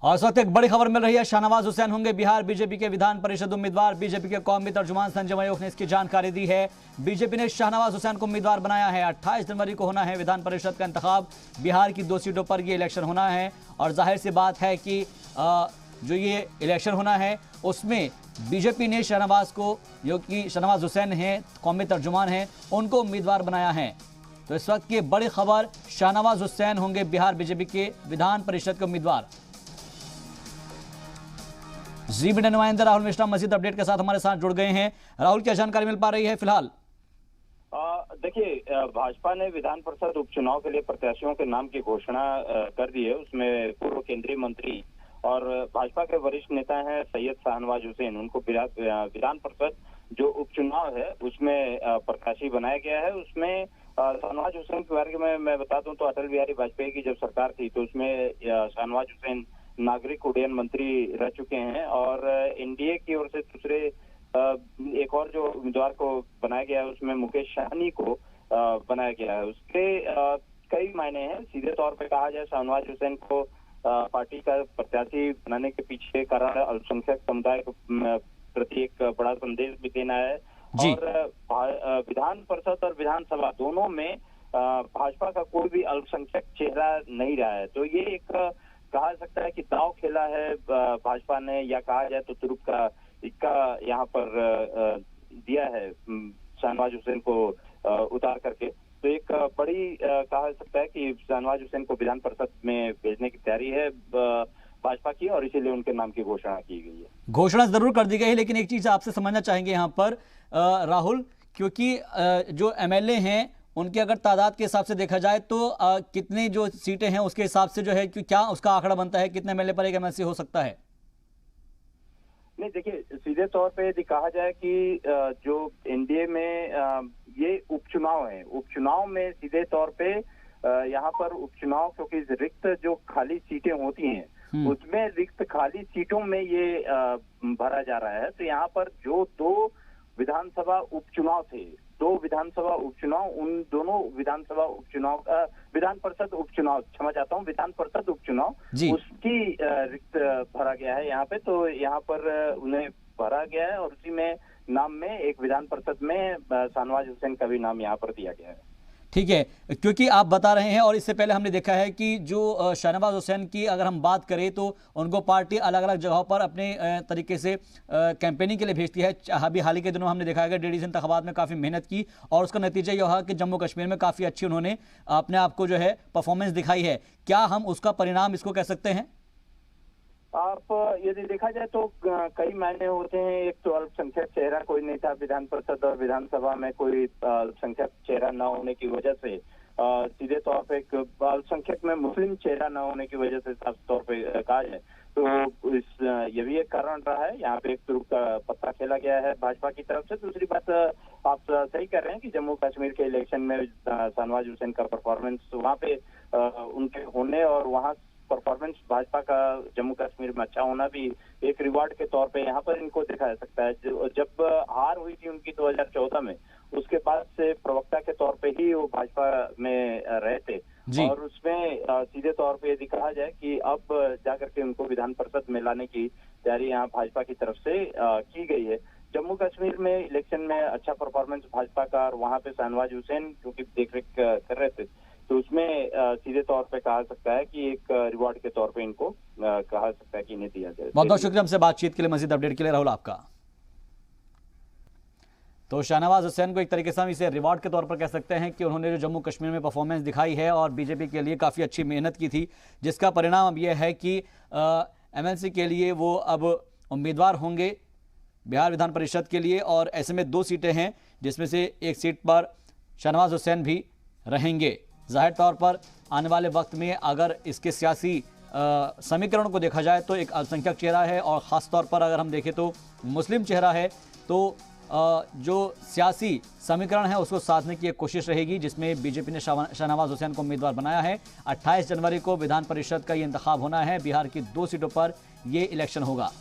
और इस वक्त एक बड़ी खबर मिल रही है। शाहनवाज हुसैन होंगे बिहार बीजेपी के विधान परिषद उम्मीदवार। बीजेपी के कौमी तर्जुमान संजय मयूख ने इसकी जानकारी दी है। बीजेपी ने शाहनवाज हुसैन को उम्मीदवार बनाया है। 28 जनवरी को होना है विधान परिषद का इंतखाब। बिहार की 2 सीटों पर यह इलेक्शन होना है और जाहिर सी बात है कि जो ये इलेक्शन होना है उसमें बीजेपी ने शाहनवाज को, जो कि शाहनवाज हुसैन हैं, कौमी तर्जुमान हैं, उनको उम्मीदवार बनाया है। तो इस वक्त की बड़ी खबर, शाहनवाज हुसैन होंगे बिहार बीजेपी के विधान परिषद के उम्मीदवार। जी मीडिया नुमाइंदे राहुल मिश्रा मजीद अपडेट के साथ हमारे साथ जुड़ गए हैं। राहुल, क्या जानकारी मिल पा रही है फिलहाल? देखिए, भाजपा ने विधान परिषद उपचुनाव के लिए प्रत्याशियों के नाम की घोषणा कर दी है। उसमें पूर्व केंद्रीय मंत्री और भाजपा के वरिष्ठ नेता हैं सैयद शाहनवाज हुसैन, उनको विधान परिषद जो उपचुनाव है उसमें प्रत्याशी बनाया गया है। उसमें शाहनवाज हुसैन के बारे में मैं बता दूं तो अटल बिहारी वाजपेयी की जब सरकार थी तो उसमें शाहनवाज हुसैन नागरिक उड्डयन मंत्री रह चुके हैं और एनडीए की ओर से दूसरे एक और जो उम्मीदवार को बनाया गया है उसमें मुकेश सहनी को बनाया गया है। उसके कई मायने हैं। सीधे तौर पे कहा जाए, शाहनवाज हुसैन को पार्टी का प्रत्याशी बनाने के पीछे कारण अल्पसंख्यक समुदाय को प्रति एक बड़ा संदेश भी देना है और विधान परिषद और विधानसभा दोनों में भाजपा का कोई भी अल्पसंख्यक चेहरा नहीं रहा है। तो ये एक कहा सकता है कि दांव खेला है भाजपा ने, या कहा जाए तो तुरुप का इक्का यहाँ पर दिया है शाहनवाज हुसैन को उतार करके। तो एक बड़ी कहा सकता है कि शाहनवाज हुसैन को विधान परिषद में भेजने की तैयारी है भाजपा की और इसीलिए उनके नाम की घोषणा की गई है। घोषणा जरूर कर दी गई है, लेकिन एक चीज आपसे समझना चाहेंगे यहाँ पर राहुल, क्योंकि जो एमएलए हैं उनकी अगर तादाद के हिसाब से देखा जाए तो कितनी जो सीटें हैं उसके हिसाब से जो है कि क्या उसका आंकड़ा बनता है, कितने एमएलए पर एक एमएलसी हो सकता है? नहीं, देखिए, सीधे तौर पे यदि कहा जाए कि जो एनडीए में ये उपचुनाव है, उपचुनाव में सीधे तौर पे यहाँ पर उपचुनाव, क्योंकि रिक्त जो खाली सीटें होती हैं उसमें रिक्त खाली सीटों में ये भरा जा रहा है। तो यहाँ पर जो 2 विधानसभा उपचुनाव थे, 2 विधानसभा उपचुनाव, उन दोनों विधानसभा उपचुनाव विधान परिषद उपचुनाव, क्षमा चाहता हूँ, विधान परिषद उपचुनाव उसकी रिक्त भरा गया है यहाँ पे। तो यहाँ पर उन्हें भरा गया है और उसी में नाम में एक विधान परिषद में शाहनवाज हुसैन का भी नाम यहाँ पर दिया गया है। ठीक है, क्योंकि आप बता रहे हैं और इससे पहले हमने देखा है कि जो शाहनवाज हुसैन की अगर हम बात करें तो उनको पार्टी अलग अलग जगहों पर अपने तरीके से कैंपेनिंग के लिए भेजती है। अभी हाल ही के दिनों हमने देखा है कि डीडीसी इंतखाबात में काफ़ी मेहनत की और उसका नतीजा यह रहा कि जम्मू कश्मीर में काफ़ी अच्छी उन्होंने अपने आप को जो है परफॉर्मेंस दिखाई है। क्या हम उसका परिणाम इसको कह सकते हैं? आप यदि देखा जाए तो कई मायने होते हैं। एक तो अल्पसंख्यक चेहरा कोई नहीं था विधान परिषद और विधानसभा में, कोई अल्पसंख्यक चेहरा न होने की वजह से सीधे तौर पे एक अल्पसंख्यक में मुस्लिम चेहरा न होने की वजह से साफ तौर पे कहा जाए तो ये भी एक कारण रहा है। यहाँ पे एक तुरुप का पत्ता खेला गया है भाजपा की तरफ से। दूसरी बात, आप सही कह रहे हैं कि जम्मू कश्मीर के इलेक्शन में शाहनवाज हुसैन का परफॉर्मेंस वहाँ पे उनके होने और वहाँ परफॉर्मेंस भाजपा का जम्मू कश्मीर में अच्छा होना भी एक रिवार्ड के तौर पे यहाँ पर इनको देखा जा सकता है। जब हार हुई थी उनकी 2014 में, उसके बाद से प्रवक्ता के तौर पे ही वो भाजपा में रहे थे और उसमें सीधे तौर पे यदि कहा जाए कि अब जाकर के उनको विधान परिषद में लाने की तैयारी यहाँ भाजपा की तरफ से की गई है। जम्मू कश्मीर में इलेक्शन में अच्छा परफॉर्मेंस भाजपा का और वहाँ पे शाहनवाज हुसैन क्योंकि देखरेख कर रहे थे तो उसमें सीधे तौर पे कहा सकता है कि एक रिवॉर्ड के तौर पे इनको कहा सकता है कि इन्हें दिया जाए। बहुत बहुत शुक्रिया हमसे बातचीत के लिए, मजीद अपडेट के लिए राहुल आपका। तो शाहनवाज हुसैन को एक तरीके से हम इसे रिवॉर्ड के तौर पर कह सकते हैं कि उन्होंने जो जम्मू कश्मीर में परफॉर्मेंस दिखाई है और बीजेपी के लिए काफ़ी अच्छी मेहनत की थी, जिसका परिणाम अब यह है कि एमएलसी के लिए वो अब उम्मीदवार होंगे बिहार विधान परिषद के लिए। और ऐसे में 2 सीटें हैं जिसमें से एक सीट पर शाहनवाज हुसैन भी रहेंगे। जाहिर तौर पर आने वाले वक्त में अगर इसके सियासी समीकरण को देखा जाए तो एक अल्पसंख्यक चेहरा है और ख़ास तौर पर अगर हम देखें तो मुस्लिम चेहरा है, तो जो सियासी समीकरण है उसको साधने की एक कोशिश रहेगी, जिसमें बीजेपी ने शाहनवाज हुसैन को उम्मीदवार बनाया है। 28 जनवरी को विधान परिषद का ये इंतखाब होना है। बिहार की 2 सीटों पर ये इलेक्शन होगा।